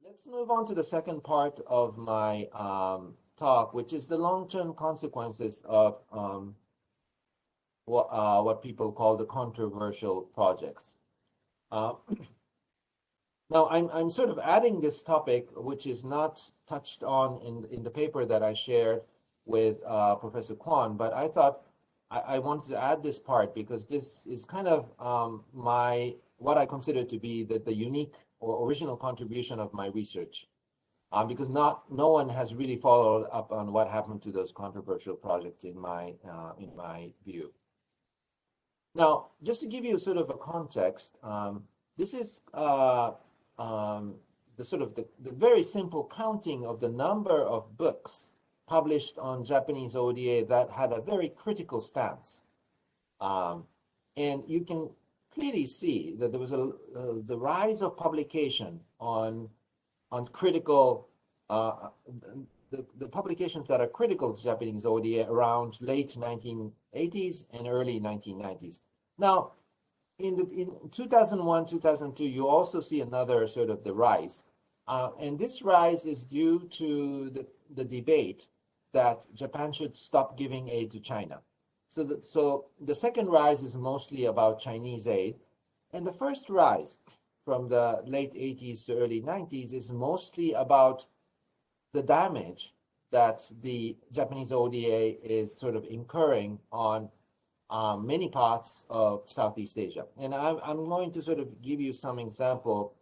Let's move on to the second part of my talk, which is the long-term consequences of what people call the controversial projects. Now, I'm sort of adding this topic, which is not touched on in the paper that I shared with Professor Kwan, but I thought I wanted to add this part because this is kind of what I consider to be the unique or original contribution of my research, because no one has really followed up on what happened to those controversial projects in my view. Now, just to give you sort of a context, this is the very simple counting of the number of books published on Japanese ODA that had a very critical stance, and you can clearly see that there was the rise of publication on critical the publications that are critical to Japanese ODA around late 1980s and early 1990s. Now, in 2001, 2002, you also see another sort of the rise, and this rise is due to the debate that Japan should stop giving aid to China. So the second rise is mostly about Chinese aid, and the first rise from the late 80s to early 90s is mostly about the damage that the Japanese ODA is sort of incurring on many parts of Southeast Asia. And I'm going to sort of give you some example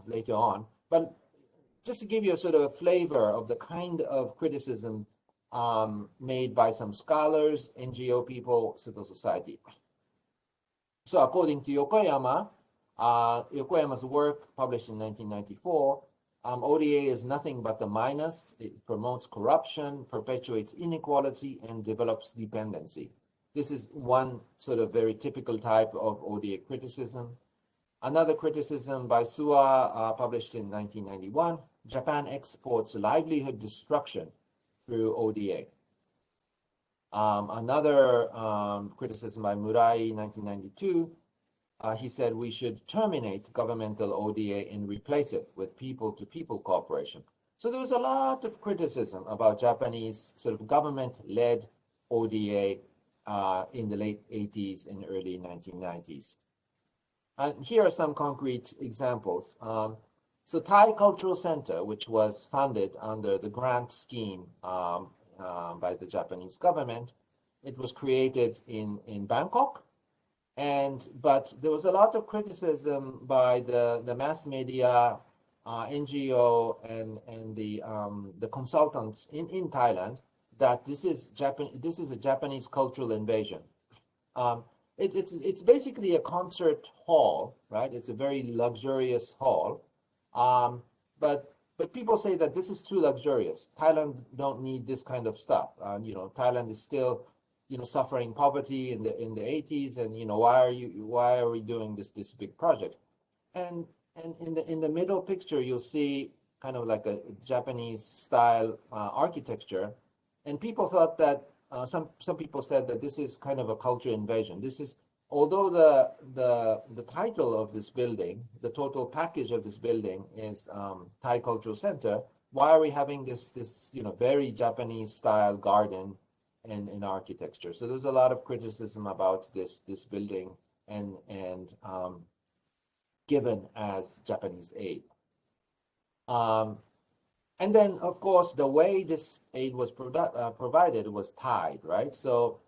later on, but just to give you a sort of a flavor of the kind of criticism made by some scholars, NGO people, civil society. So according to Yokoyama's work published in 1994, ODA is nothing but the minus. It promotes corruption, perpetuates inequality, and develops dependency. This is one sort of very typical type of ODA criticism. Another criticism by Suwa, published in 1991, Japan exports livelihood destruction through ODA. Another criticism by Murai, 1992, he said we should terminate governmental ODA and replace it with people-to-people cooperation. So there was a lot of criticism about Japanese sort of government-led ODA in the late 80s and early 1990s. And here are some concrete examples. So Thai Cultural Center, which was funded under the grant scheme by the Japanese government, it was created in Bangkok. But there was a lot of criticism by the mass media, NGO, and the consultants in Thailand that this is a Japanese cultural invasion. It's basically a concert hall, right? It's a very luxurious hall, but people say that this is too luxurious. Thailand don't need this kind of stuff. Thailand is still suffering poverty in the 80s, and why are we doing this big project? And in the middle picture you'll see kind of like a Japanese style architecture, and people thought that some people said that this is kind of a cultural invasion. This is, although the title of this building, the total package of this building is Thai Cultural Center, why are we having this very Japanese style garden in architecture? So there's a lot of criticism about this building and given as Japanese aid. And then, of course, the way this aid was provided was tied, right? So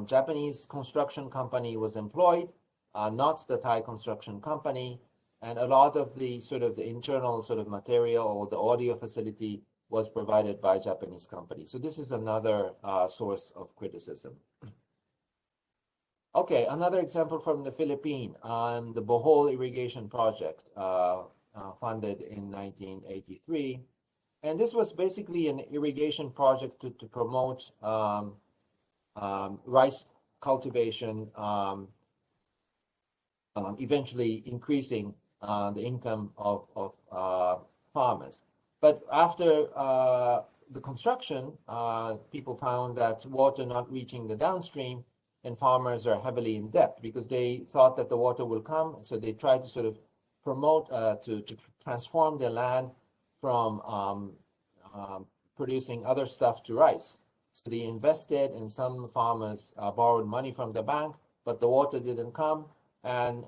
Japanese construction company was employed, not the Thai construction company, and a lot of the internal sort of material or the audio facility was provided by Japanese company. So this is another source of criticism. Okay, another example from the Philippines, the Bohol irrigation project funded in 1983. And this was basically an irrigation project to promote rice cultivation, eventually increasing the income of farmers. But after the construction, people found that water not reaching the downstream, and farmers are heavily in debt because they thought that the water will come. So they tried to sort of promote, to transform their land from producing other stuff to rice. So they invested, and some farmers borrowed money from the bank, but the water didn't come, and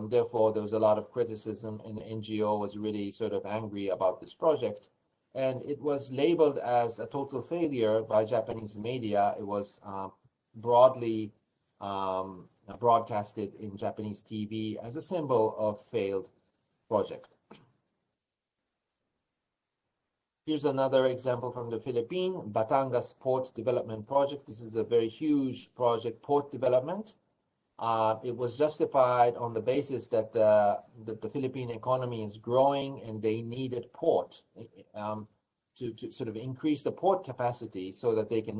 therefore there was a lot of criticism, and the NGO was really sort of angry about this project. And it was labeled as a total failure by Japanese media. It was broadly broadcasted in Japanese TV as a symbol of failed project. Here's another example from the Philippines, Batangas Port Development Project. This is a very huge project, port development. It was justified on the basis that the Philippine economy is growing and they needed port to sort of increase the port capacity so that they can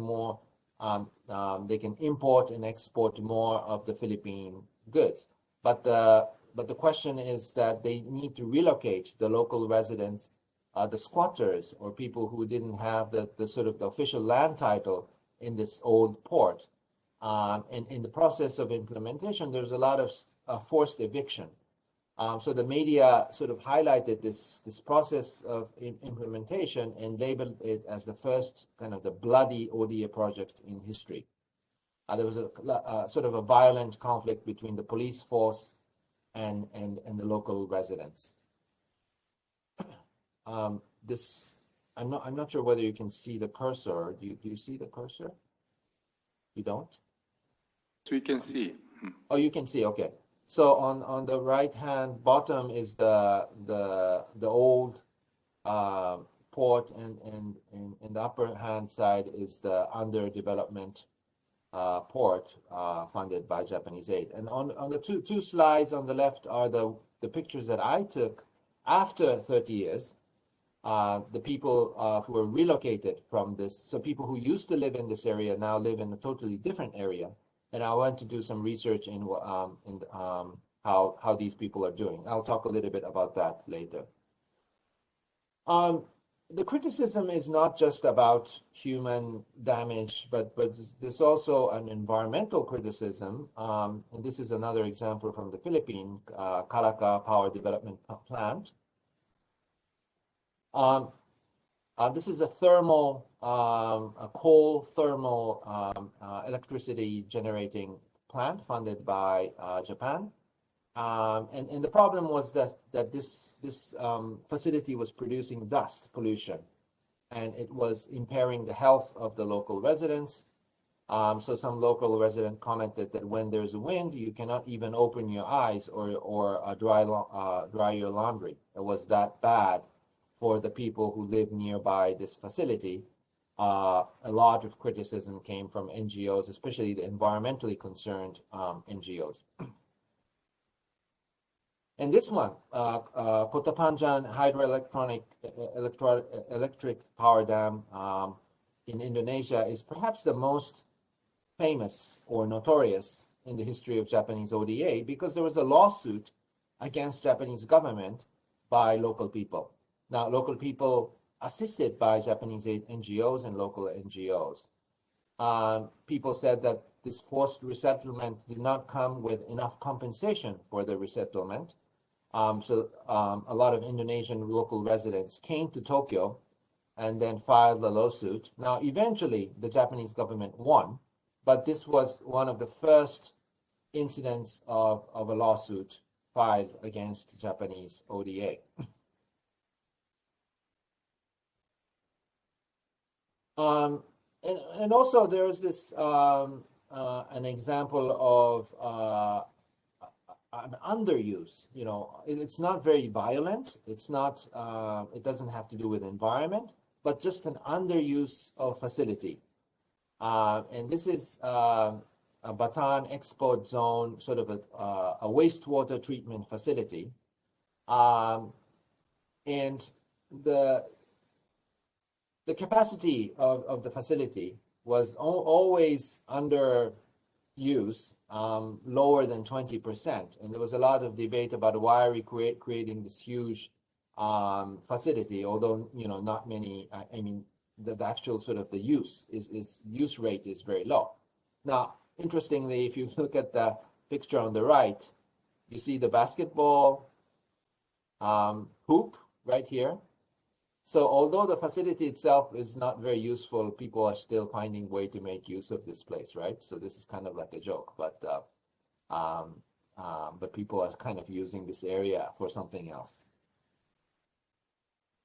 they can import and export more of the Philippine goods. But the question is that they need to relocate the local residents, the squatters or people who didn't have the sort of the official land title in this old port. And in the process of implementation, there's a lot of forced eviction. So the media sort of highlighted this process of implementation and labeled it as the first kind of the bloody ODA project in history. There was a sort of a violent conflict between the police force and the local residents. I'm not sure whether you can see the cursor. Do you see the cursor? You don't? So we can see. Oh, you can see. Okay. So on the right hand bottom is the old port, and in the upper hand side is the under development port funded by Japanese aid. And on the two slides on the left are the pictures that I took after 30 years. The people who were relocated from this, so people who used to live in this area now live in a totally different area. And I want to do some research in how these people are doing. I'll talk a little bit about that later. The criticism is not just about human damage, but there's also an environmental criticism. And this is another example from the Philippines, Calaca Power Development Plant. This is a thermal, a coal thermal electricity generating plant funded by Japan. And the problem was that this facility was producing dust pollution, and it was impairing the health of the local residents. So some local resident commented that when there's a wind, you cannot even open your eyes or dry your laundry. It was that bad for the people who live nearby this facility. A lot of criticism came from NGOs, especially the environmentally concerned NGOs. And this one, Kota Panjang Electric Power Dam in Indonesia is perhaps the most famous or notorious in the history of Japanese ODA, because there was a lawsuit against Japanese government by local people. Now, local people assisted by Japanese aid NGOs and local NGOs. People said that this forced resettlement did not come with enough compensation for the resettlement. So a lot of Indonesian local residents came to Tokyo and then filed a lawsuit. Now, eventually, the Japanese government won, but this was one of the first incidents of a lawsuit filed against Japanese ODA. And also there's this an example of an underuse. You know, it's not very violent. It's not. It doesn't have to do with environment, but just an underuse of facility. And this is a Bataan Export Zone, sort of a wastewater treatment facility, and the capacity of the facility was always under use, lower than 20%. And there was a lot of debate about why are we creating this huge facility, although, you know, not many, I mean, the actual sort of the use rate is very low. Now, interestingly, if you look at the picture on the right, you see the basketball hoop right here. So although the facility itself is not very useful, people are still finding way to make use of this place, right? So this is kind of like a joke, but people are kind of using this area for something else.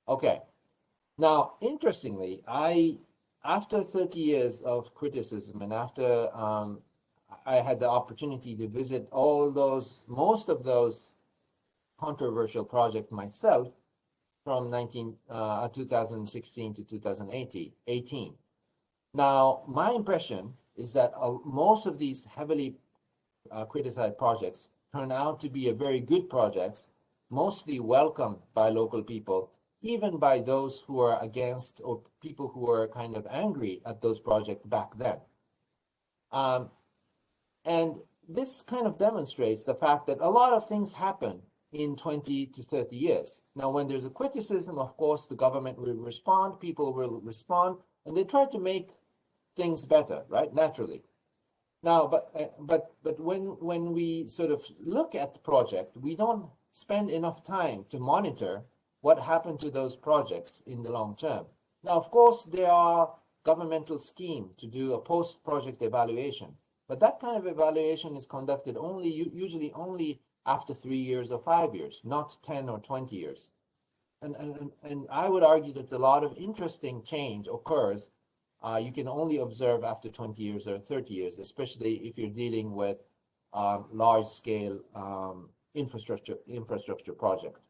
Okay. Now, interestingly, after 30 years of criticism and after I had the opportunity to visit most of those controversial projects myself from 2016 to 2018. Now, my impression is that most of these heavily criticized projects turn out to be very good projects, mostly welcomed by local people, even by those who are against or people who are kind of angry at those projects back then. And this kind of demonstrates the fact that a lot of things happen in 20 to 30 years. Now, when there's a criticism, of course, the government will respond, people will respond, and they try to make things better, right? Naturally. Now, but when we sort of look at the project, we don't spend enough time to monitor what happened to those projects in the long term. Now, of course, there are governmental schemes to do a post-project evaluation, but that kind of evaluation is conducted usually only after 3 years or 5 years, not 10 or 20 years. And I would argue that a lot of interesting change occurs you can only observe after 20 years or 30 years, especially if you're dealing with large-scale infrastructure project.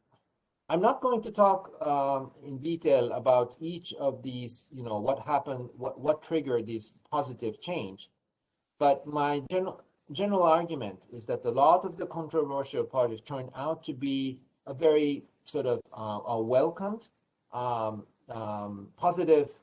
I'm not going to talk in detail about each of these, what happened, what triggered this positive change, but my general argument is that a lot of the controversial projects turned out to be a very sort of a welcomed, positive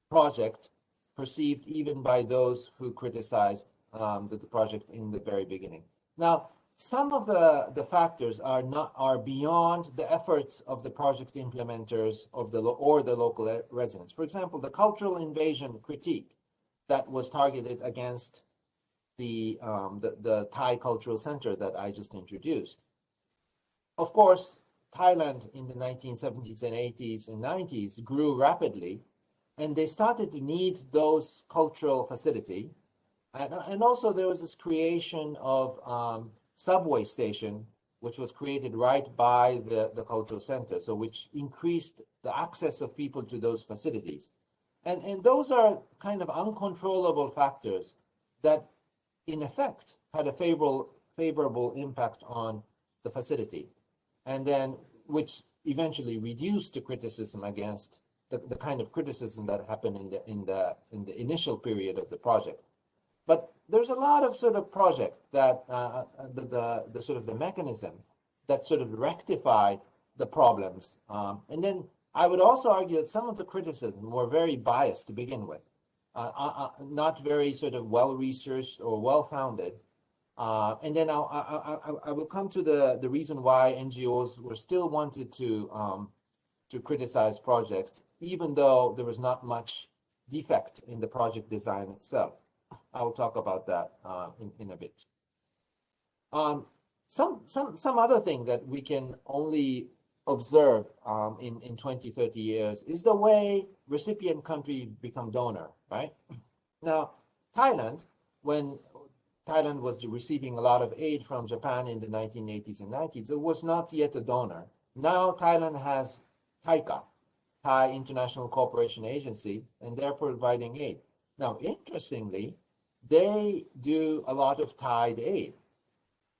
project perceived even by those who criticized the project in the very beginning. Now, some of the factors are beyond the efforts of the project implementers or the local residents. For example, the cultural invasion critique that was targeted against the Thai Cultural Center that I just introduced. Of course, Thailand in the 1970s and 80s and 90s grew rapidly, and they started to need those cultural facility. And also there was this creation of subway station, which was created right by the cultural center, so which increased the access of people to those facilities. And those are kind of uncontrollable factors that in effect had a favorable impact on the facility, and then which eventually reduced the criticism against the kind of criticism that happened in the initial period of the project. But there's a lot of sort of project that the sort of the mechanism that sort of rectified the problems. And then I would also argue that some of the criticism were very biased to begin with, not very sort of well-researched or well-founded. And then I will come to the reason why NGOs were still wanted to criticize projects, even though there was not much defect in the project design itself. I will talk about that in a bit. Some other thing that we can only observe in 20, 30 years is the way recipient country become donor, right? Now, Thailand, when Thailand was receiving a lot of aid from Japan in the 1980s and 90s, it was not yet a donor. Now Thailand has TICA, Thai International Cooperation Agency, and they're providing aid. Now, interestingly, they do a lot of tied aid.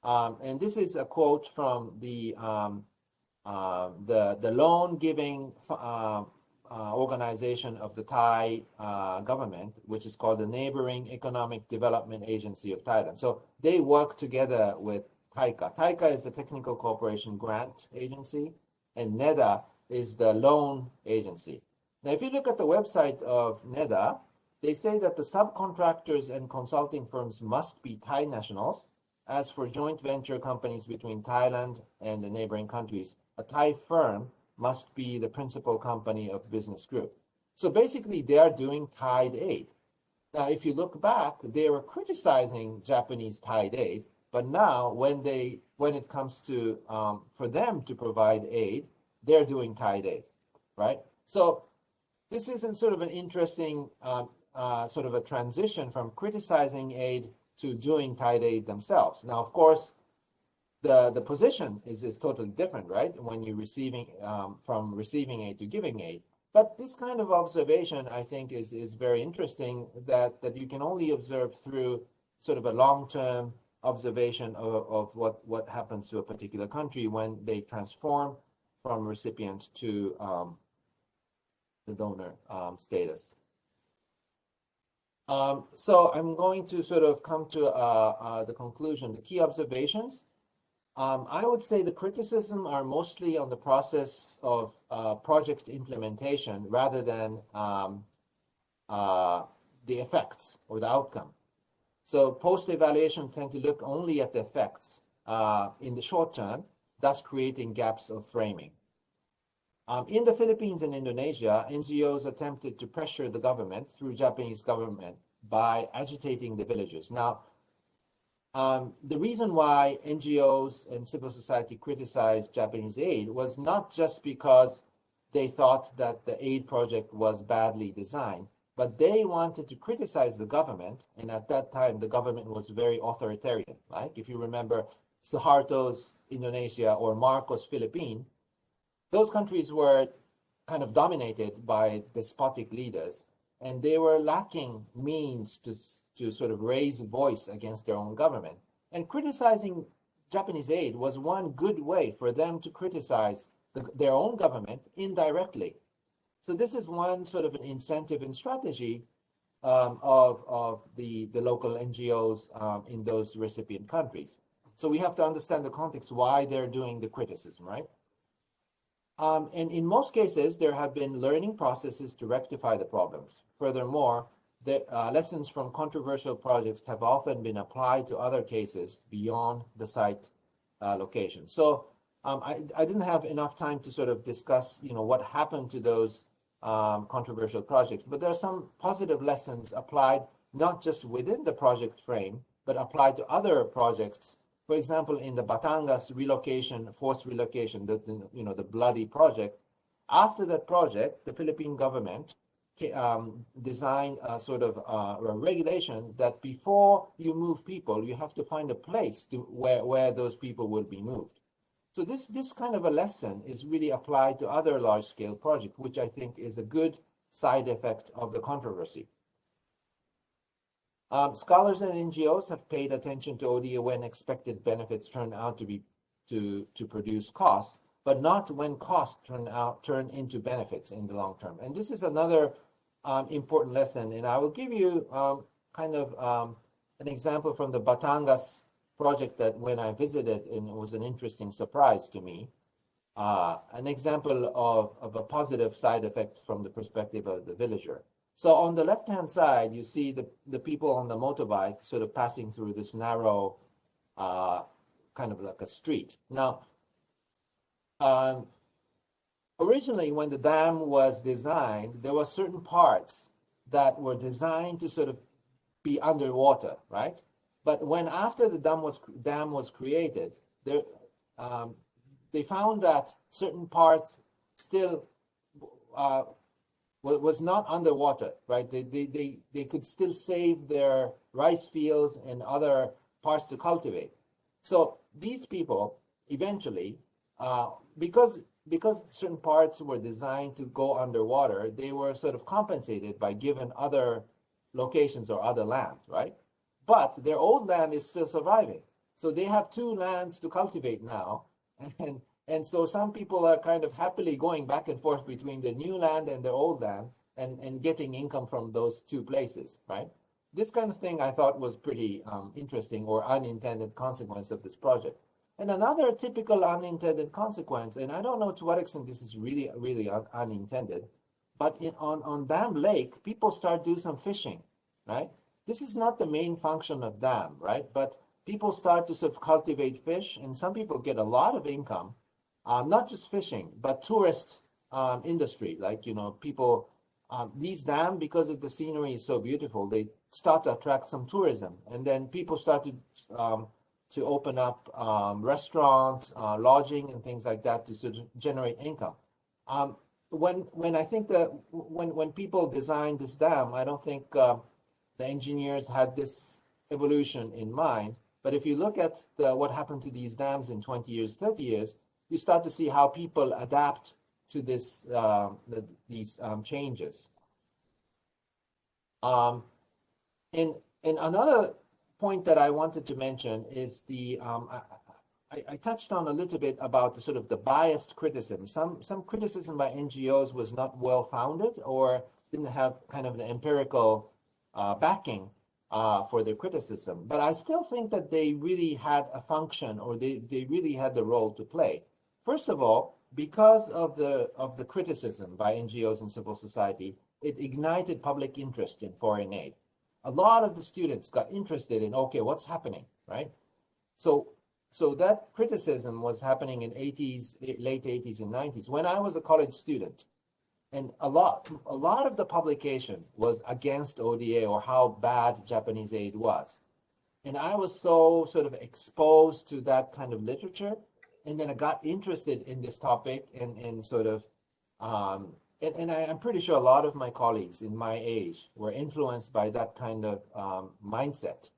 And this is a quote from the loan giving organization of the Thai government, which is called the Neighboring Economic Development Agency of Thailand. So they work together with TICA. TICA is the Technical Cooperation Grant Agency, and NEDA is the loan agency. Now, if you look at the website of NEDA, they say that the subcontractors and consulting firms must be Thai nationals. As for joint venture companies between Thailand and the neighboring countries, a Thai firm must be the principal company of business group. So basically, they are doing tied aid. Now, if you look back, they were criticizing Japanese tied aid, But now, when it comes to for them to provide aid, they're doing tied aid, right? So this isn't sort of an interesting sort of a transition from criticizing aid to doing tied aid themselves. Now, of course, the position is totally different, right? When you're receiving from receiving aid to giving aid. But this kind of observation, I think, is very interesting, that you can only observe through sort of a long-term observation of what happens to a particular country when they transform from recipient to the donor status. So I'm going to sort of come to the conclusion, the key observations. I would say the criticism are mostly on the process of project implementation rather than the effects or the outcome. So post-evaluation tend to look only at the effects in the short term, thus creating gaps of framing. In the Philippines and Indonesia, NGOs attempted to pressure the government through Japanese government by agitating the villagers. Now, the reason why NGOs and civil society criticized Japanese aid was not just because they thought that the aid project was badly designed, but they wanted to criticize the government. And at that time, the government was very authoritarian. Like if you remember Suharto's Indonesia or Marcos Philippines, those countries were kind of dominated by despotic leaders, and they were lacking means to sort of raise a voice against their own government. And criticizing Japanese aid was one good way for them to criticize their own government indirectly. So this is one sort of an incentive and strategy of the local NGOs in those recipient countries. So we have to understand the context why they're doing the criticism, right? And in most cases, there have been learning processes to rectify the problems. Furthermore, the lessons from controversial projects have often been applied to other cases beyond the site location. So I didn't have enough time to sort of discuss, what happened to those controversial projects, but there are some positive lessons applied not just within the project frame, but applied to other projects. For example, in the Batangas relocation, forced relocation, the bloody project. After that project, the Philippine government designed a sort of a regulation that before you move people, you have to find a place where those people will be moved. So this kind of a lesson is really applied to other large-scale projects, which I think is a good side effect of the controversy. Scholars and NGOs have paid attention to ODA when expected benefits turn out to produce costs, but not when costs turn into benefits in the long term. And this is another important lesson. And I will give you kind of an example from the Batangas project that when I visited, and it was an interesting surprise to me, an example of a positive side effect from the perspective of the villager. So on the left-hand side, you see the people on the motorbike sort of passing through this narrow, kind of like a street. Now, originally when the dam was designed, there were certain parts that were designed to sort of be underwater, right? But when after the dam was created, they found that certain parts still was not underwater, right? They could still save their rice fields and other parts to cultivate. So these people eventually, because certain parts were designed to go underwater, they were sort of compensated by given other locations or other land, right? But their old land is still surviving. So they have two lands to cultivate now. And so some people are kind of happily going back and forth between their new land and their old land and getting income from those two places, right? This kind of thing I thought was pretty interesting, or unintended consequence of this project. And another typical unintended consequence, and I don't know to what extent this is really unintended, but on Dam Lake, people start doing some fishing, right? This is not the main function of dam, right? But people start to sort of cultivate fish, and some people get a lot of income, not just fishing, but tourist industry. Like, people, these dams, because of the scenery is so beautiful, they start to attract some tourism. And then people start to open up restaurants, lodging, and things like that to sort of generate income. When I think that when people designed this dam, I don't think the engineers had this evolution in mind. But if you look at what happened to these dams in 20 years, 30 years, you start to see how people adapt to these changes. And another point that I wanted to mention is I touched on a little bit about the sort of the biased criticism. Some criticism by NGOs was not well founded or didn't have kind of the empirical backing for their criticism. But I still think that they really had a function, or they really had the role to play. First of all, because of the criticism by NGOs and civil society, it ignited public interest in foreign aid. A lot of the students got interested in, okay, what's happening, right? So that criticism was happening in late 80s and 90s when I was a college student. And a lot of the publication was against ODA or how bad Japanese aid was. And I was so sort of exposed to that kind of literature. And then I got interested in this topic and sort of, and I'm pretty sure a lot of my colleagues in my age were influenced by that kind of mindset.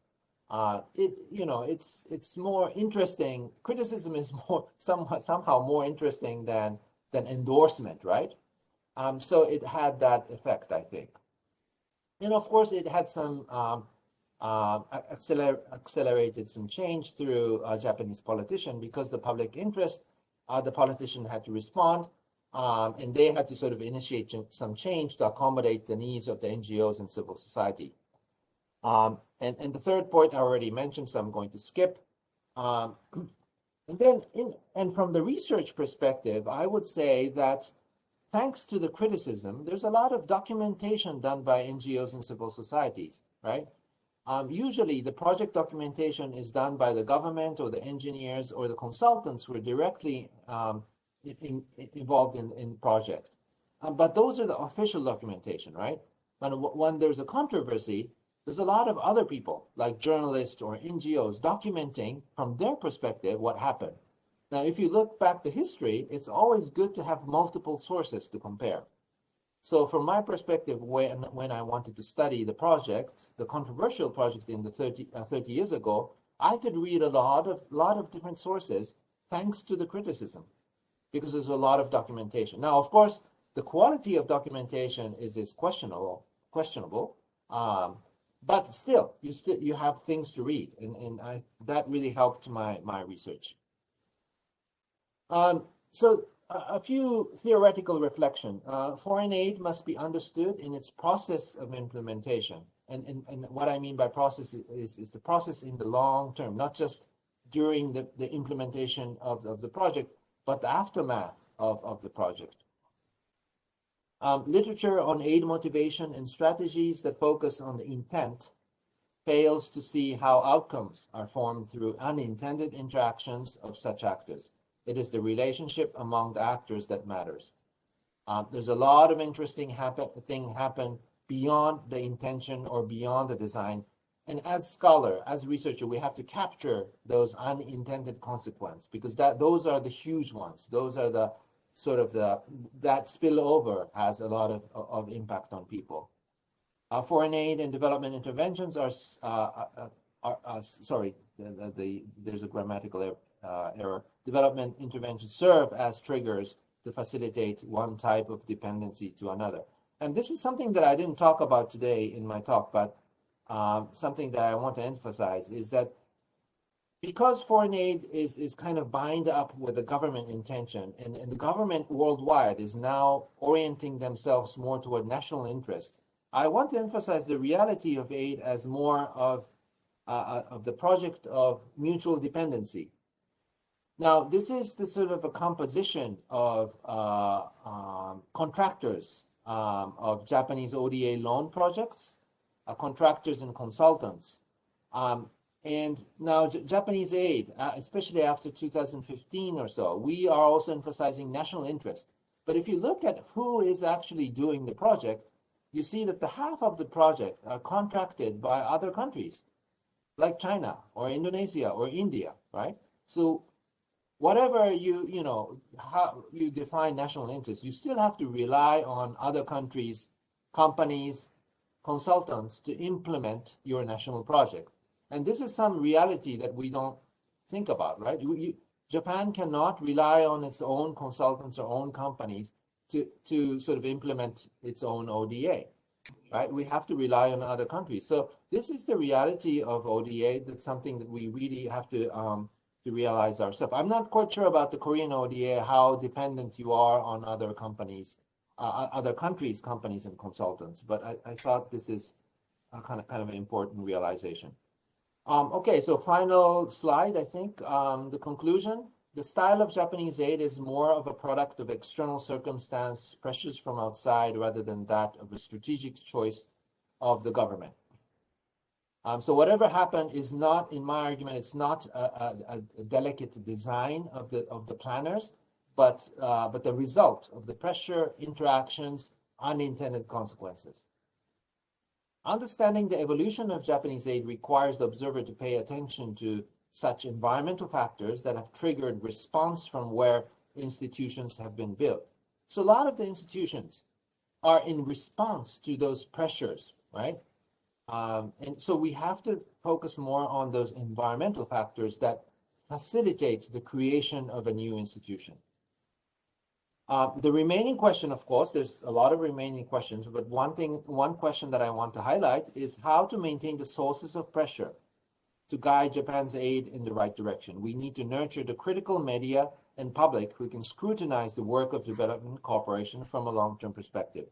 It's more interesting. Criticism is somehow more interesting than endorsement, right? So it had that effect, I think. And of course, it had some accelerated some change through a Japanese politician because the public interest, the politician had to respond, and they had to sort of initiate some change to accommodate the needs of the NGOs and civil society. And the third point I already mentioned, so I'm going to skip. And then, from the research perspective, I would say that thanks to the criticism, there's a lot of documentation done by NGOs and civil societies, right? Usually the project documentation is done by the government or the engineers or the consultants who are directly involved in project. But those are the official documentation, right? But when there's a controversy, there's a lot of other people like journalists or NGOs documenting from their perspective what happened. Now, if you look back to history, it's always good to have multiple sources to compare. So from my perspective, when I wanted to study the project, the controversial project in the 30 years ago, I could read a lot of different sources thanks to the criticism, because there's a lot of documentation. Now, of course, the quality of documentation is questionable, but still, you have things to read, and that really helped my research. So a few theoretical reflection. Foreign aid must be understood in its process of implementation. And what I mean by process is the process in the long term, not just during the implementation of the project, but the aftermath of the project. Literature on aid motivation and strategies that focus on the intent fails to see how outcomes are formed through unintended interactions of such actors. It is the relationship among the actors that matters. There's a lot of interesting thing happen beyond the intention or beyond the design. And as scholar, as researcher, we have to capture those unintended consequences, because those are the huge ones. Those are the sort of that spillover has a lot of impact on people. Foreign aid and development interventions there's a grammatical error. Development interventions serve as triggers to facilitate one type of dependency to another. And this is something that I didn't talk about today in my talk, but something that I want to emphasize is that because foreign aid is kind of bind up with the government intention, and the government worldwide is now orienting themselves more toward national interest, I want to emphasize the reality of aid as more of the project of mutual dependency. Now, this is the sort of a composition of contractors of Japanese ODA loan projects, contractors and consultants. And now Japanese aid, especially after 2015 or so, we are also emphasizing national interest. But if you look at who is actually doing the project, you see that the half of the project are contracted by other countries. like China or Indonesia or India, right? So whatever how you define national interest, you still have to rely on other countries, companies, consultants to implement your national project. And this is some reality that we don't think about, right? Japan cannot rely on its own consultants or own companies to sort of implement its own ODA, right? We have to rely on other countries. So this is the reality of ODA. That's something that we really have to realize ourselves. I'm not quite sure about the Korean ODA, how dependent you are on other companies, other countries' companies and consultants. But I thought this is a kind of an important realization. Okay, so final slide, I think. The conclusion. The style of Japanese aid is more of a product of external circumstance, pressures from outside, rather than that of a strategic choice of the government. So whatever happened is not, in my argument, it's not a delicate design of the planners, but the result of the pressure, interactions, unintended consequences. Understanding the evolution of Japanese aid requires the observer to pay attention to such environmental factors that have triggered response from where institutions have been built. So a lot of the institutions are in response to those pressures, right? And so we have to focus more on those environmental factors that facilitate the creation of a new institution. The remaining question, of course, there's a lot of remaining questions, but one question that I want to highlight is how to maintain the sources of pressure to guide Japan's aid in the right direction. We need to nurture the critical media and public who can scrutinize the work of development cooperation from a long-term perspective.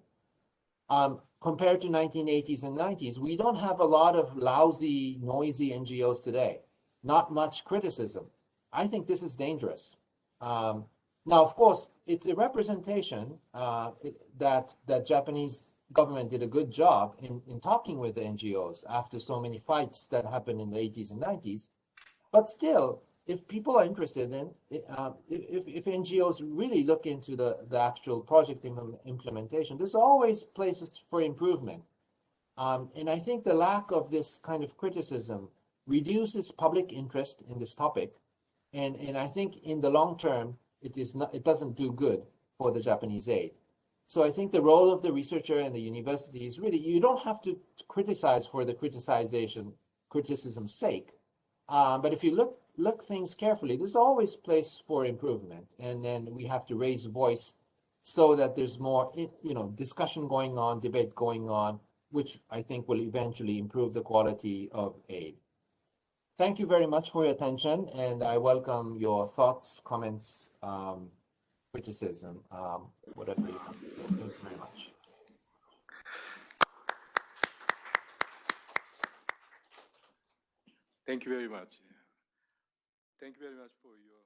Compared to 1980s and 90s, we don't have a lot of lousy, noisy NGOs today. Not much criticism. I think this is dangerous. Now, of course, it's a representation that Japanese government did a good job in talking with the NGOs after so many fights that happened in the 80s and 90s. But still, if people are interested in, if NGOs really look into the actual project implementation, there's always places for improvement. And I think the lack of this kind of criticism reduces public interest in this topic. And I think in the long term, it doesn't do good for the Japanese aid. So I think the role of the researcher and the university is really, you don't have to criticize for the criticism's sake. But if you look things carefully, there's always place for improvement. And then we have to raise voice so that there's more, discussion going on, debate going on, which I think will eventually improve the quality of aid. Thank you very much for your attention, and I welcome your thoughts, comments, criticism, whatever you want to say. Thank you very much. Thank you very much. Thank you very much for your